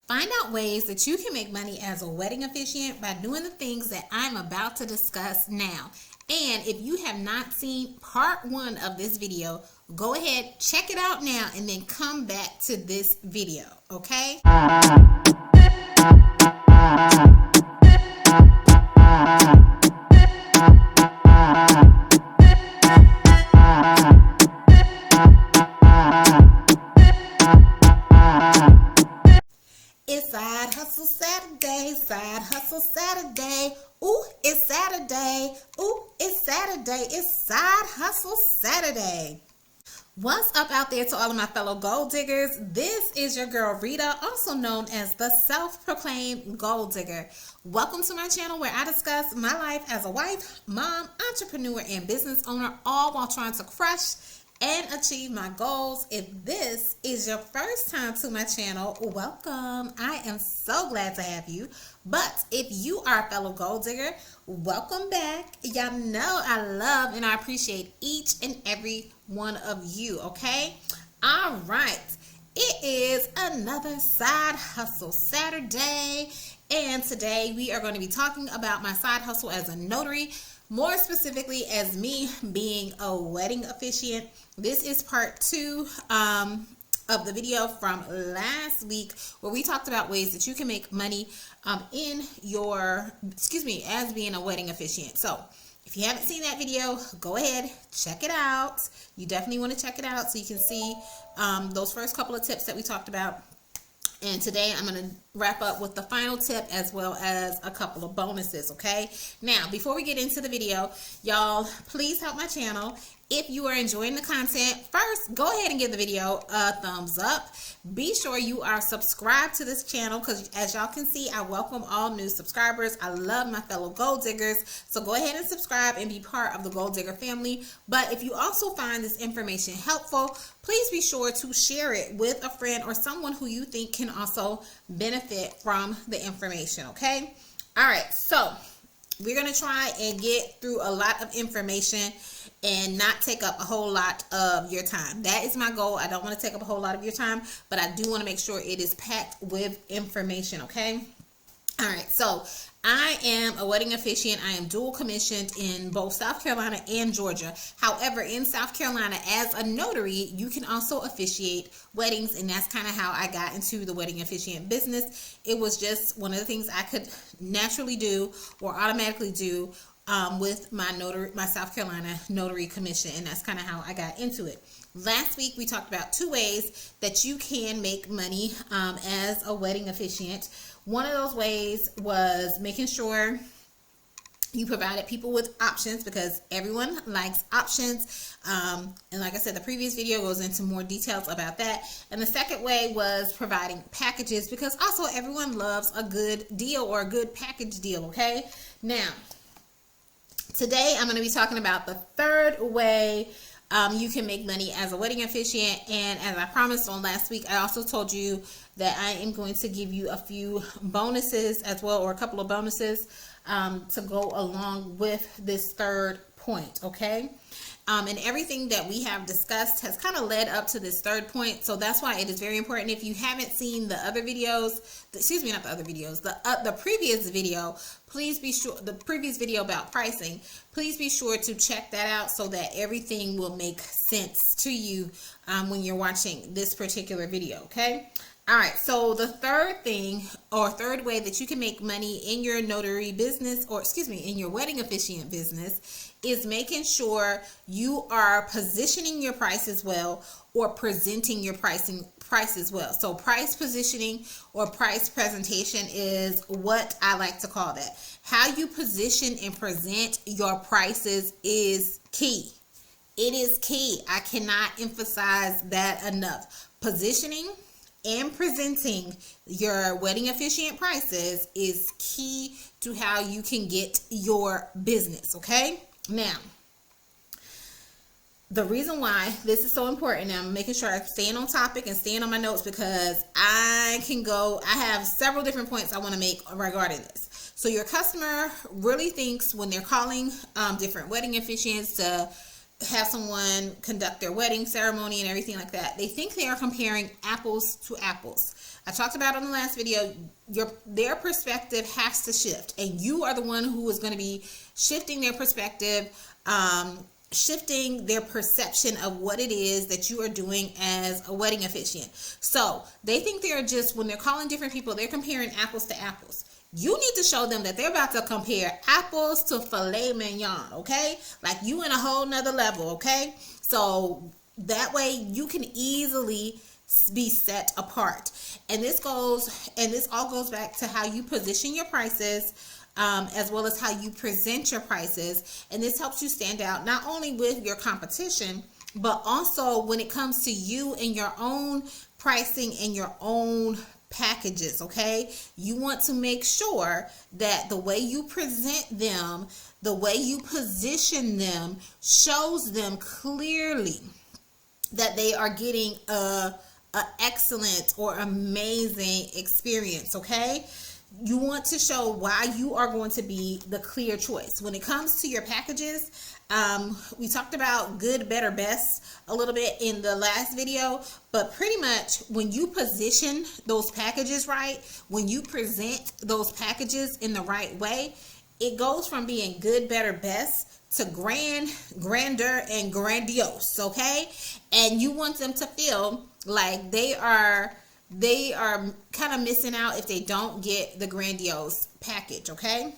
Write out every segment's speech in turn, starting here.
Find out ways that you can make money as a wedding officiant by doing the things that I'm about to discuss now. And if you have not seen part 1 of this video, go ahead, check it out now, and then come back to this video, okay? It's Side Hustle Saturday, Side Hustle Saturday. Ooh, it's Saturday. Ooh, it's Saturday. It's Side Hustle Saturday. What's up out there to all of my fellow gold diggers? This is your girl Rita, also known as the self-proclaimed gold digger. Welcome to my channel where I discuss my life as a wife, mom, entrepreneur, and business owner, all while trying to crush and achieve my goals. If this is your first time to my channel, welcome. I am so glad to have you. But if you are a fellow gold digger, welcome back. Y'all know I love and I appreciate each and every one of you, okay? All right. It is another Side Hustle Saturday, and today we are going to be talking about my side hustle as a notary. More specifically, as me being a wedding officiant. This is part 2 of the video from last week where we talked about ways that you can make money as being a wedding officiant. So if you haven't seen that video, go ahead, check it out. You definitely want to check it out so you can see those first couple of tips that we talked about. And today I'm going to wrap up with the final tip as well as a couple of bonuses, okay? Now, before we get into the video, y'all, please help my channel. If you are enjoying the content, first, go ahead and give the video a thumbs up. Be sure you are subscribed to this channel because, as y'all can see, I welcome all new subscribers. I love my fellow gold diggers. So go ahead and subscribe and be part of the Gold Digger family. But if you also find this information helpful, please be sure to share it with a friend or someone who you think can also benefit from the information, okay? All right, so we're going to try and get through a lot of information and not take up a whole lot of your time. That is my goal. I don't want to take up a whole lot of your time, but I do want to make sure it is packed with information, okay? All right, so I am a wedding officiant. I am dual commissioned in both South Carolina and Georgia. However, in South Carolina, as a notary, you can also officiate weddings, and that's kind of how I got into the wedding officiant business. It was just one of the things I could naturally do or automatically do with my South Carolina notary commission, and that's kind of how I got into it. Last week we talked about 2 ways that you can make money as a wedding officiant. One of those ways was making sure you provided people with options, because everyone likes options. And like I said, the previous video goes into more details about that. And the second way was providing packages, because also everyone loves a good deal or a good package deal, okay? Now, today I'm going to be talking about the third way you can make money as a wedding officiant. And as I promised on last week, I also told you that I am going to give you a few bonuses as well, or a couple of bonuses to go along with this third point, okay? And everything that we have discussed has kind of led up to this third point. So that's why it is very important. If you haven't seen the other videos, not the other videos, the previous video, please be sure, the previous video about pricing, please be sure to check that out so that everything will make sense to you when you're watching this particular video, okay? All right, so the third thing or third way that you can make money in your notary business, or in your wedding officiant business, is making sure you are positioning your prices well, or presenting your prices well. So price positioning or price presentation is what I like to call that. How you position and present your prices is key. It is key. I cannot emphasize that enough. Positioning and presenting your wedding officiant prices is key to how you can get your business, okay? Now, the reason why this is so important, and I'm making sure I'm staying on topic and staying on my notes, because I have several different points I want to make regarding this. So your customer really thinks when they're calling different wedding officiants to have someone conduct their wedding ceremony and everything like that, they think they are comparing apples to apples. I talked about on the last video, their perspective has to shift, and you are the one who is going to be shifting their perspective, shifting their perception of what it is that you are doing as a wedding officiant. So they think they're just, when they're calling different people, they're comparing apples to apples. You need to show them that they're about to compare apples to filet mignon, okay? Like, you in a whole nother level, okay? So that way you can easily be set apart. And this all goes back to how you position your prices, as well as how you present your prices. And this helps you stand out not only with your competition, but also when it comes to you and your own pricing and your own packages, okay? You want to make sure that the way you present them, the way you position them, shows them clearly that they are getting a excellent or amazing experience, okay? You want to show why you are going to be the clear choice. When it comes to your packages, we talked about good, better, best a little bit in the last video, but pretty much when you position those packages right, when you present those packages in the right way, it goes from being good, better, best to grand, grander, and grandiose, okay? And you want them to feel like they are kind of missing out if they don't get the grandiose package, okay?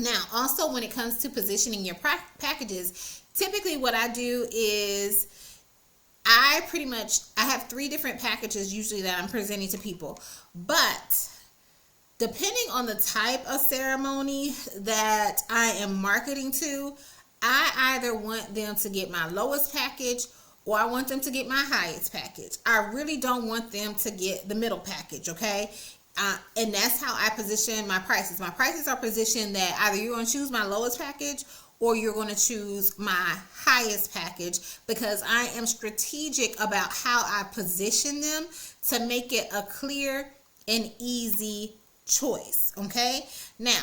Now, also when it comes to positioning your packages, typically what I do is I have 3 different packages usually that I'm presenting to people. But depending on the type of ceremony that I am marketing to, I either want them to get my lowest package or I want them to get my highest package. I really don't want them to get the middle package, okay? And that's how I position my prices. My prices are positioned that either you're going to choose my lowest package or you're going to choose my highest package, because I am strategic about how I position them to make it a clear and easy choice, okay? Now,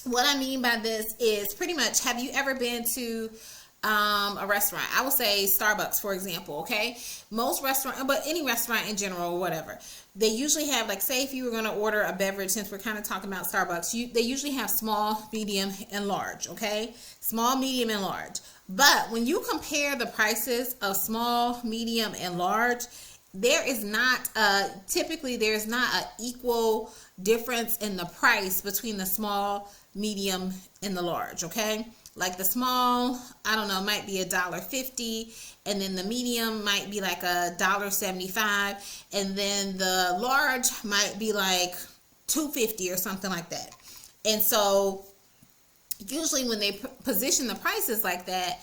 what I mean by this is pretty much, have you ever been to a restaurant? I will say Starbucks, for example, okay? Most restaurant, but any restaurant in general or whatever, they usually have, like, say if you were going to order a beverage, since we're kind of talking about Starbucks, they usually have small, medium, and large, okay? Small, medium, and large. But when you compare the prices of small, medium, and large, there is not typically there's not an equal difference in the price between the small, medium, and the large, okay? Like the small, I don't know, might be $1.50, and then the medium might be like $1.75, and then the large might be like $2.50 or something like that. And so usually when they position the prices like that,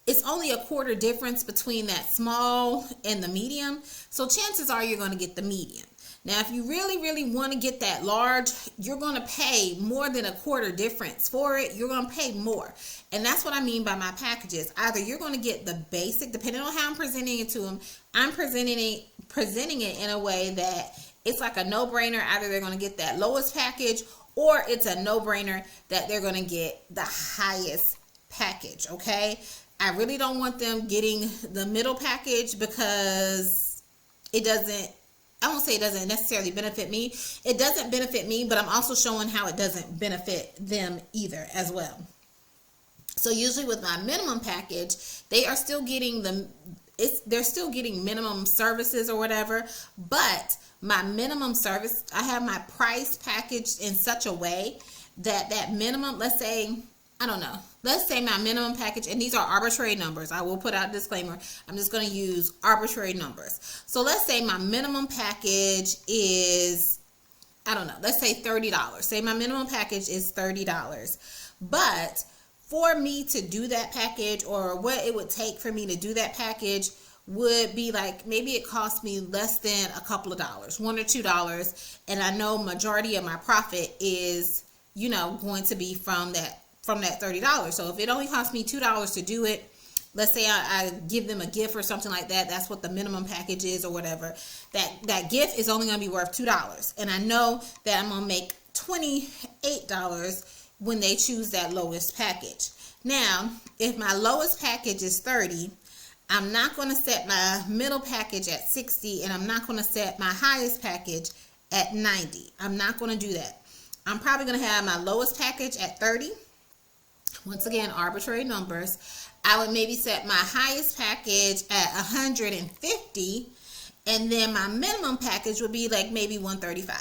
it's only a quarter difference between that small and the medium. So chances are you're going to get the medium. Now, if you really, really want to get that large, you're going to pay more than a quarter difference for it. You're going to pay more. And that's what I mean by my packages. Either you're going to get the basic, depending on how I'm presenting it to them, I'm presenting it in a way that it's like a no-brainer. Either they're going to get that lowest package, or it's a no-brainer that they're going to get the highest package, okay? I really don't want them getting the middle package, because it doesn't, I won't say it doesn't necessarily benefit me. It doesn't benefit me, but I'm also showing how it doesn't benefit them either as well. So usually with my minimum package, they are still getting they're still getting minimum services or whatever, but my minimum service, I have my price packaged in such a way that that minimum, let's say, I don't know, let's say my minimum package, and these are arbitrary numbers. I will put out a disclaimer. I'm just going to use arbitrary numbers. So let's say my minimum package is, I don't know, let's say $30. Say my minimum package is $30. But for me to do that package, or what it would take for me to do that package, would be like, maybe it cost me less than a couple of dollars, $1 or $2. And I know majority of my profit is, you know, going to be from that $30. So if it only cost me $2 to do it, let's say I give them a gift or something like that, that's what the minimum package is or whatever, that gift is only going to be worth $2. And I know that I'm going to make $28 when they choose that lowest package. Now, if my lowest package is $30, I'm not going to set my middle package at 60, and I'm not going to set my highest package at 90. I'm not going to do that. I'm probably going to have my lowest package at 30. Once again, arbitrary numbers. I would maybe set my highest package at 150, and then my minimum package would be like maybe 135.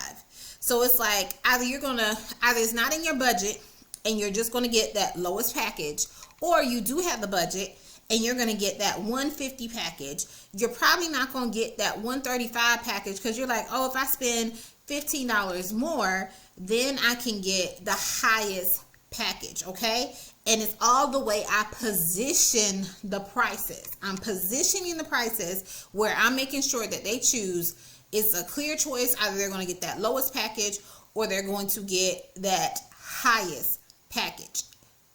So it's like either it's not in your budget and you're just going to get that lowest package, or you do have the budget and you're going to get that 150 package. You're probably not going to get that 135 package because you're like, oh, if I spend $15 more, then I can get the highest package, okay? And it's all the way I position the prices. I'm positioning the prices where I'm making sure that they choose. It's a clear choice. Either they're going to get that lowest package or they're going to get that highest package.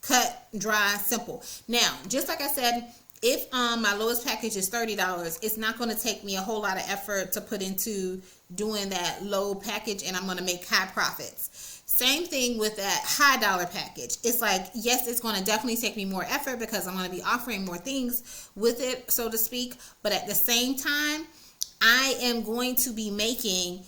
Cut, dry, simple. Now, just like I said, if my lowest package is $30, it's not going to take me a whole lot of effort to put into doing that low package, and I'm going to make high profits. Same thing with that high dollar package. It's like, yes, it's going to definitely take me more effort because I'm going to be offering more things with it, so to speak. But at the same time, I am going to be making,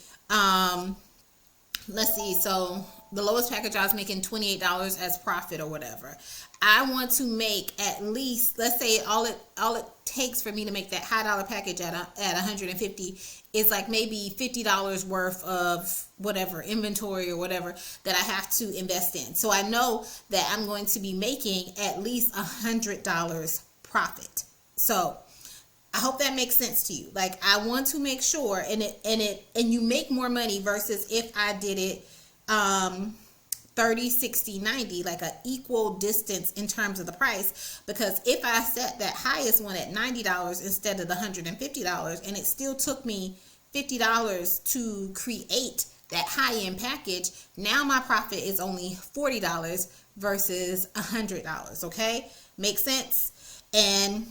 let's see, so the lowest package I was making $28 as profit or whatever. I want to make at least, let's say all it takes for me to make that high dollar package at 150 is like maybe $50 worth of whatever inventory or whatever that I have to invest in. So I know that I'm going to be making at least $100 profit. So I hope that makes sense to you. Like, I want to make sure, and you make more money versus if I did it 30, 60, 90, like a equal distance in terms of the price. Because if I set that highest one at $90 instead of the $150, and it still took me $50 to create that high-end package, now my profit is only $40 versus $100. Okay, makes sense? And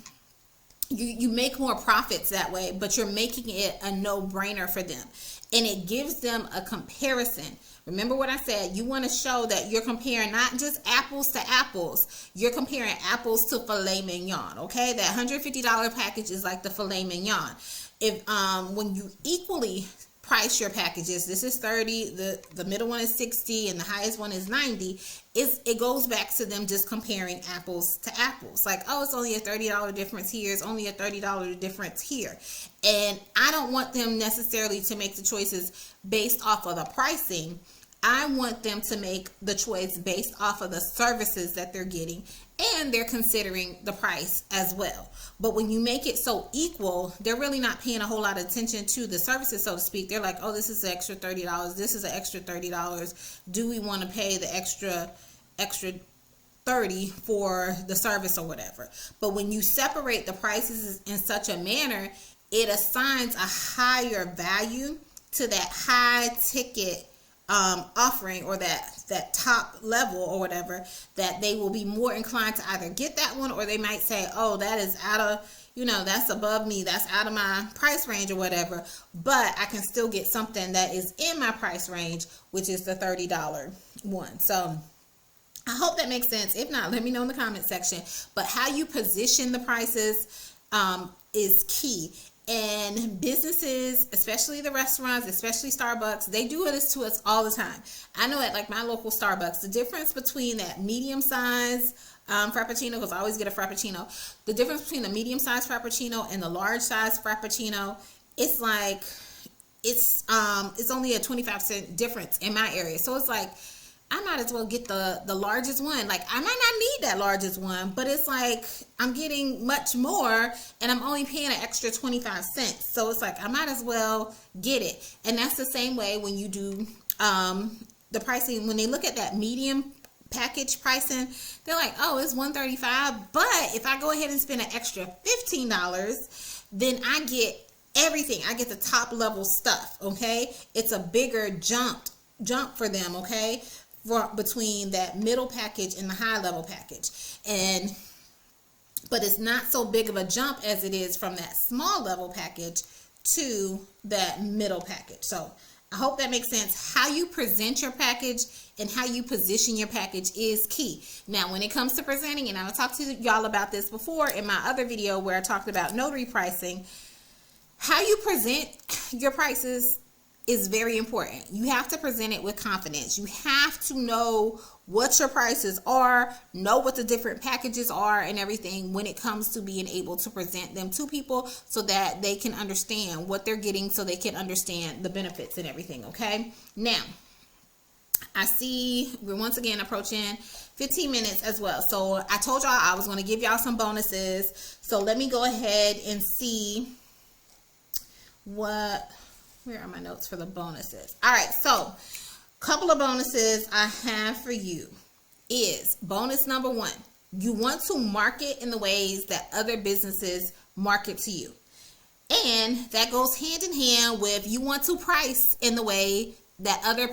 you make more profits that way, but you're making it a no-brainer for them, and it gives them a comparison. Remember what I said, you want to show that you're comparing not just apples to apples, you're comparing apples to filet mignon, okay? That $150 package is like the filet mignon. If when you equally price your packages, this is 30, the middle one is 60, and the highest one is 90, it goes back to them just comparing apples to apples. Like, oh, it's only a $30 difference here, it's only a $30 difference here. And I don't want them necessarily to make the choices based off of the pricing. I want them to make the choice based off of the services that they're getting, and they're considering the price as well. But when you make it so equal, they're really not paying a whole lot of attention to the services, so to speak. They're like, oh, this is an extra $30. This is an extra $30. Do we want to pay the extra $30 for the service or whatever? But when you separate the prices in such a manner, it assigns a higher value to that high ticket offering, or that top level or whatever, that they will be more inclined to either get that one, or they might say, oh, that is out of, that's above me, that's out of my price range or whatever, but I can still get something that is in my price range, which is the $30 one. So I hope that makes sense. If not, let me know in the comment section. But how you position the prices is key. And businesses, especially the restaurants, especially Starbucks, they do this to us all the time. I know at like my local Starbucks, the difference between that medium size Frappuccino, because I always get a Frappuccino, the difference between the medium size Frappuccino and the large size Frappuccino, it's like, it's only a 25-cent difference in my area. So it's like, I might as well get the largest one. Like, I might not need that largest one, but it's like I'm getting much more and I'm only paying an extra 25 cents. So it's like I might as well get it. And that's the same way when you do the pricing. When they look at that medium package pricing, they're like, oh, it's $135. But if I go ahead and spend an extra $15, then I get everything. I get the top level stuff, okay? It's a bigger jump for them, okay? Between that middle package and the high level package. But it's not so big of a jump as it is from that small level package to that middle package. So I hope that makes sense. How you present your package and how you position your package is key. Now, when it comes to presenting, and I've talked to y'all about this before in my other video where I talked about notary pricing, how you present your prices is very important. You have to present it with confidence. You have to know what your prices are, know what the different packages are and everything when it comes to being able to present them to people so that they can understand what they're getting, so they can understand the benefits and everything, okay? Now, I see we're once again approaching 15 minutes as well. So I told y'all I was going to give y'all some bonuses. So let me go ahead and see where are my notes for the bonuses? All right, so couple of bonuses I have for you is bonus number 1. You want to market in the ways that other businesses market to you. And that goes hand in hand with you want to price in the way that other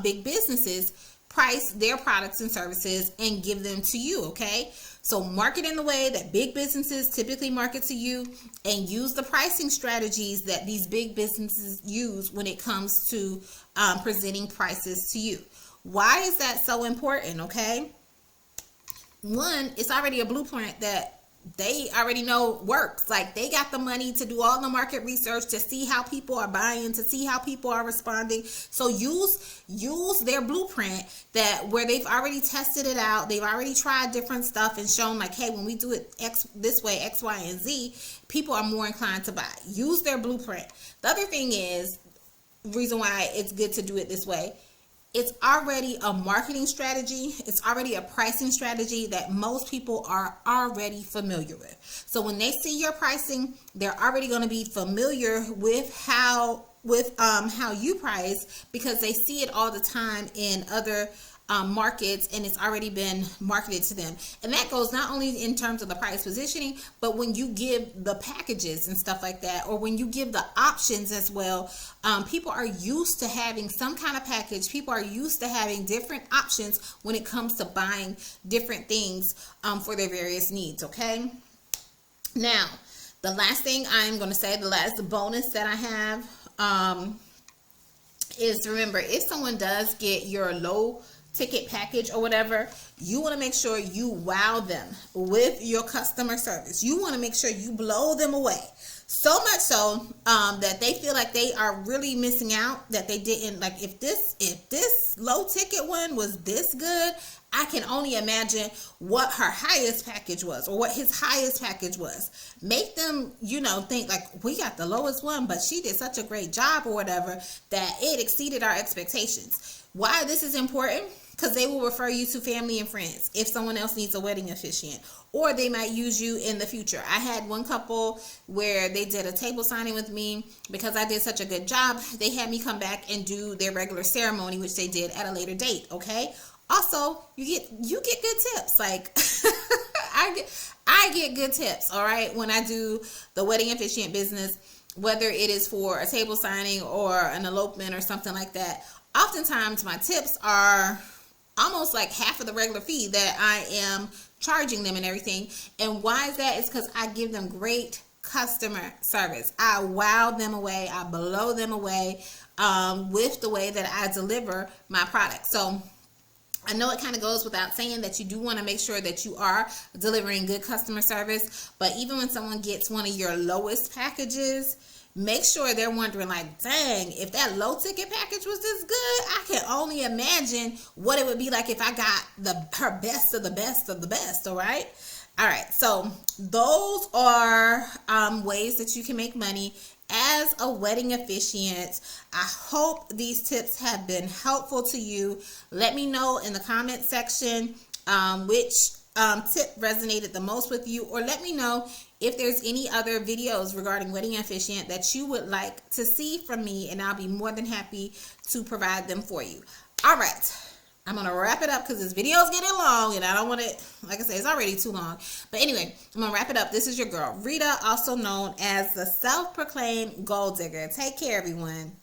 big businesses price their products and services and give them to you, okay? So market in the way that big businesses typically market to you, and use the pricing strategies that these big businesses use when it comes to presenting prices to you. Why is that so important, okay? One, it's already a blueprint that they already know works. Like, they got the money to do all the market research to see how people are buying, to see how people are responding. So use their blueprint that where they've already tested it out. They've already tried different stuff and shown like, hey, when we do it this way, X, Y, and Z, people are more inclined to buy. Use their blueprint. The other thing is, reason why it's good to do it this way, it's already a marketing strategy. It's already a pricing strategy that most people are already familiar with. So when they see your pricing, they're already going to be familiar with how you price, because they see it all the time in other markets, and it's already been marketed to them. And that goes not only in terms of the price positioning, but when you give the packages and stuff like that, or when you give the options as well. People are used to having some kind of package. People are used to having different options when it comes to buying different things for their various needs, okay? Now, the last thing I'm going to say, the last bonus that I have is, remember, if someone does get your low ticket package or whatever, you want to make sure you wow them with your customer service. You want to make sure you blow them away, so much so that they feel like they are really missing out, that they didn't, like, if this low ticket one was this good, I can only imagine what her highest package was, or what his highest package was. Make them, think like, we got the lowest one, but she did such a great job or whatever that it exceeded our expectations. Why this is important? Because they will refer you to family and friends if someone else needs a wedding officiant, or they might use you in the future. I had one couple where they did a table signing with me because I did such a good job. They had me come back and do their regular ceremony, which they did at a later date, okay? Also, you get good tips. Like, I get good tips, all right, when I do the wedding officiant business, whether it is for a table signing or an elopement or something like that. Oftentimes my tips are almost like half of the regular fee that I am charging them and everything. And why is that? It's because I give them great customer service. I wow them away. I blow them away with the way that I deliver my product. So I know it kind of goes without saying that you do want to make sure that you are delivering good customer service. But even when someone gets one of your lowest packages, make sure they're wondering like, dang, if that low ticket package was this good, I can only imagine what it would be like if I got her best of the best of the best. All right. So those are ways that you can make money as a wedding officiant. I hope these tips have been helpful to you. Let me know in the comment section which tip resonated the most with you, or let me know if there's any other videos regarding wedding officiant that you would like to see from me, and I'll be more than happy to provide them for you. All right, I'm gonna wrap it up because this video is getting long and I don't want it, like I said, it's already too long. But anyway, I'm gonna wrap it up. This is your girl Rita, also known as the self-proclaimed gold digger. Take care, everyone.